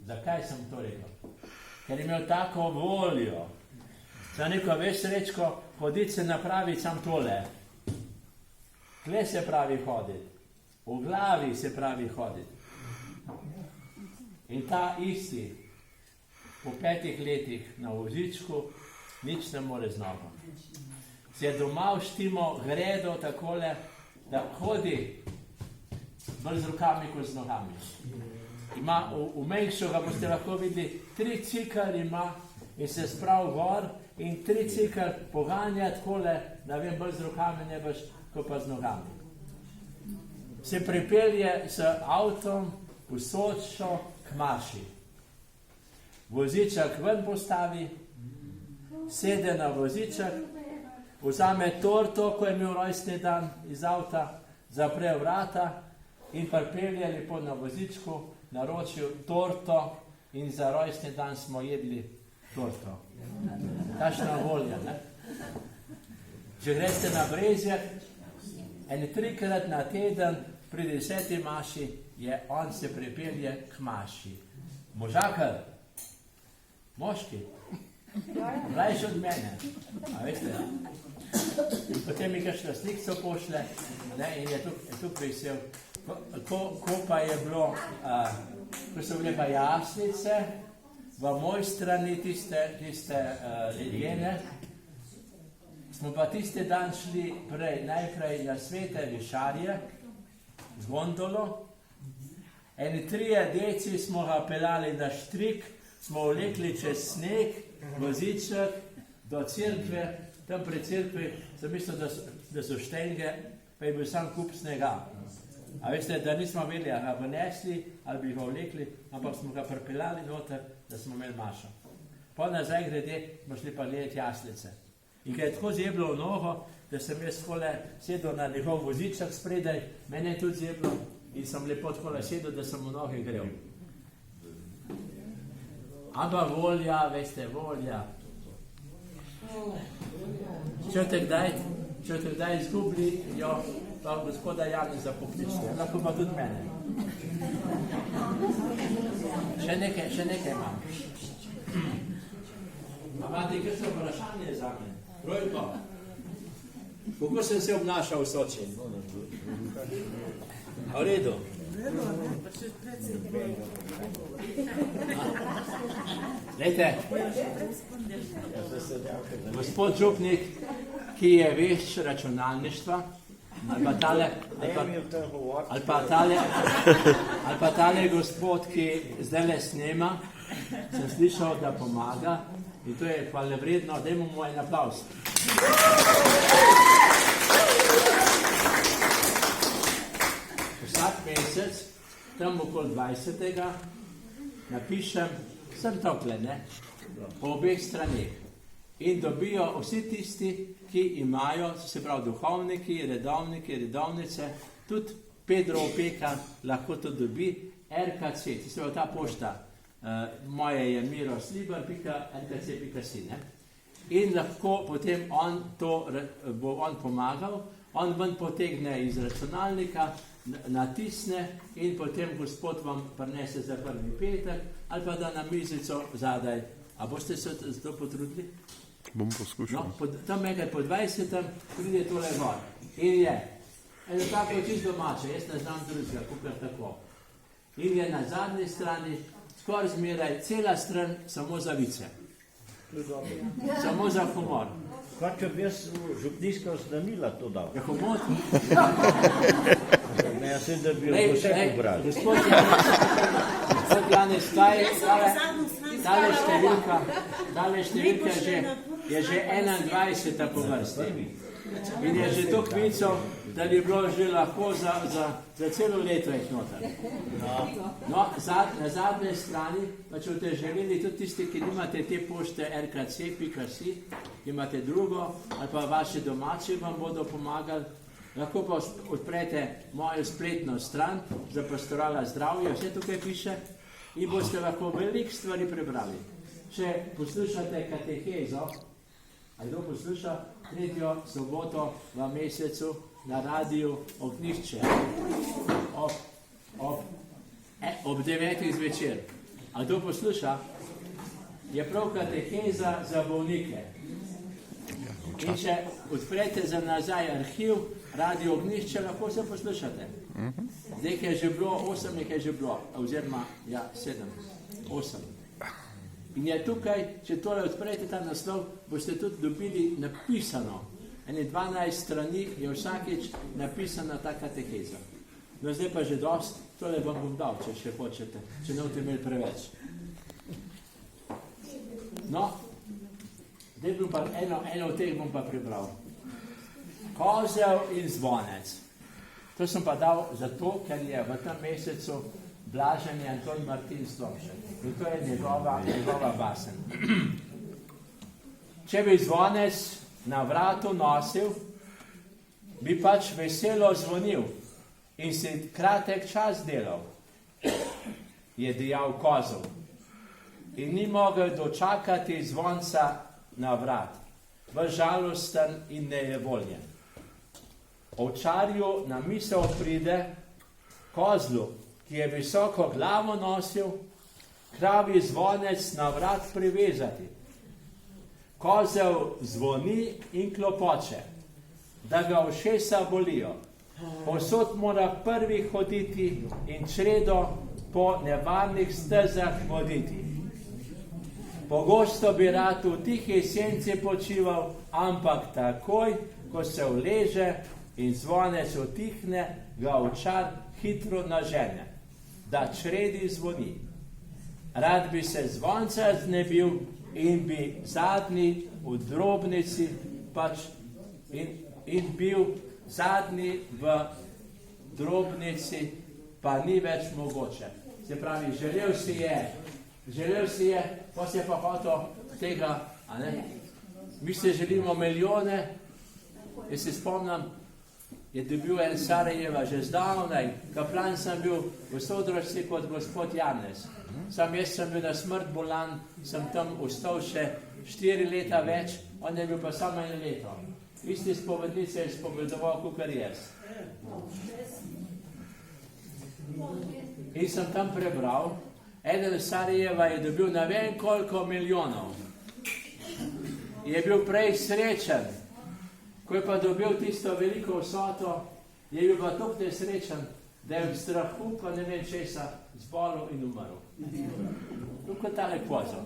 Zakaj sem to rekel? Ker je imel tako voljo. Za neko, veš, Srečko, hoditi se napravi sam tole. Kle se pravi hoditi. V glavi se pravi hoditi. In ta isti, po 5 letih na vozičku, nič ne more z nogo. Se je doma vštimo gredo takole, da hodi bolj z rokami kot z nogami. Ima v menjšo, ga boste lahko videli, 3 cikl ima in se sprav gor in 3 cikl poganja takole, da vem, bolj z rokami ne boš, kot pa z nogami. Se pripelje s avtom v Sočo k maši. Voziček ven postavi, sede na voziček, vzame torto, ko je imel rojstni dan iz avta, zapre vrata in pripelje lepo na vozičku, naročil torto in za rojstni dan smo jedli torto. Takšna volja, ne? Če greste na Brezjak, 3-krat na teden pri 10. maši on se pripelje k maši. Možakar, moški, mlajši od mene, a veste, in potem mi kakšno slikco pošle, ne, in je tukaj vesel. Ko pa je bilo, ko so bile pa jaslice, v moj strani tiste legene, smo pa tiste dan šli najprej na Svete Višarje z gondolo. 3 deci smo ga pelali na štrik, smo vlekli čez sneg, voziček do cerkve, tam pred cerkvi sem mislil, da so štenge, pa je bil sam kup snega. A veste, da nismo vedeli, a ga vnesli ali bi ga vlekli, ampak smo ga pripelali noter, da smo imeli mašo. Pa nazaj grede smo šli pa gledati jaslice. In kaj je tako zjeblo v nogo, da sem jaz takole sedel na njegov voziček spredaj, mene je tudi zjeblo in sem lepo takole sedel, da sem v noge grel. Ampak volja, veste, volja. Če te kdaj izgubili, jo pa gospoda Janeza pokličite, lahko pa tudi mene. Še nekaj imam. Imate kakšno vprašanje za me? Rojko, kako sem se obnašal v Soči? A v redu? Lejte, gospod župnik, ki je vešč računalništva, ali pa tale gospod, ki zdajle snema, sem slišal, da pomaga in to je hvalevredno, dajmo mu en aplavz. Vsak mesec, tam okoli 20. napišem, sem tokle, ne, po obeh straneh. In dobijo vsi tisti, ki imajo, se pravi duhovniki, redovniki, redovnice, tudi Pedro Opeka lahko to dobi, RKC, se pravi ta pošta, moje je miroslibar.rkc.si, ne. In lahko potem bo on pomagal, on ven potegne iz računalnika, natisne in potem gospod vam prinese za prvi petek ali pa da na mizico zadaj. A boste se to potrudili? Bom poskušal. No, tam nekaj po 20. pride tole gor. In je. Eno tako je čisto domače, jaz ne znam drugega, kukaj tako. In je na zadnji strani, skoraj zmeraj, cela stran samo za vice. Samo za humor. Kaj, če bi jaz župnijska znanila to dal? Je humor? Ne, jaz sem, da bi jo vse pobrali. Gospod Janez, tale številka je že 21. po vrsti. In je že to kvico, da bi bilo že lahko za celo leto jih noter. No, na zadnji strani, pa če boste želeli tudi tisti, ki nimate te pošte rkc.si, imate drugo, ali pa vaši domači vam bodo pomagali, lahko pa odprete mojo spletno stran za pastorala zdravja, vse tukaj piše, in boste lahko veliko stvari prebrali. Če poslušate katehezo, ali kdo posluša, 3. soboto v mesecu na radiju Ognjišče ob 9. zvečer. A to posluša? Je prav kateheza za bolnike. In če odprete za nazaj arhiv, Radio Ognjišče, lahko se poslušate. Zdaj je že bilo, 8 jih je že bilo, oziroma, ja, 7, 8. In je tukaj, če tole odprete ta naslov, boste tudi dobili napisano. Ene 12 strani je vsakič napisana ta kateheza. No, zdaj pa že dost, tole vam bom dal, če še hočete, če ne boste imeli preveč. No, zdaj bom pa eno od teh bom pa prebral. Kozel in zvonec. To sem pa dal zato, ker je v tem mesecu blažen Anton Martin Slomšek. In to je njegova basen. Če bi zvonec na vratu nosil, bi pač veselo zvonil in si kratek čas delal, je dejal kozel. In ni mogel dočakati zvonca na vrat, v žalosten in nejevoljen. Ovčarju na misel pride kozlu, ki je visoko glavo nosil, kravi zvonec na vrat privezati. Kozel zvoni in klopoče, da ga ušesa bolijo. Povsod mora prvi hoditi in čredo po nevarnih stezah voditi. Pogosto bi rad v tihi senci počival, ampak takoj, ko se uleže in zvonec utihne, ga ovčar hitro nažene, da čredi zvoni. Rad bi se zvonca znebil in bi zadnji v drobnici pač in bil zadnji v drobnici, pa ni več mogoče. Se pravi, želel si je, pa se je pa hotel tega, a ne? Mi se želimo milijone, jaz se spomnim, je dobil en Sarajeva že zdavnaj, kaplan sem bil v Sodrošci kot gospod Janez. Sam jaz sem bil na smrt bolan, sem tam ostal še 4 leta več, on je bil pa samo 1 leto. Isti spovednice je spovedoval, kakor jaz. In sem tam prebral, eden Sarajeva je dobil ne vem koliko milijonov. Je bil prej srečen, ko je pa dobil tisto veliko vsoto, je bil pa tako nesrečen, da je v strahu, pa ne vem česa, zbolel in umrl. Tako tale kozel.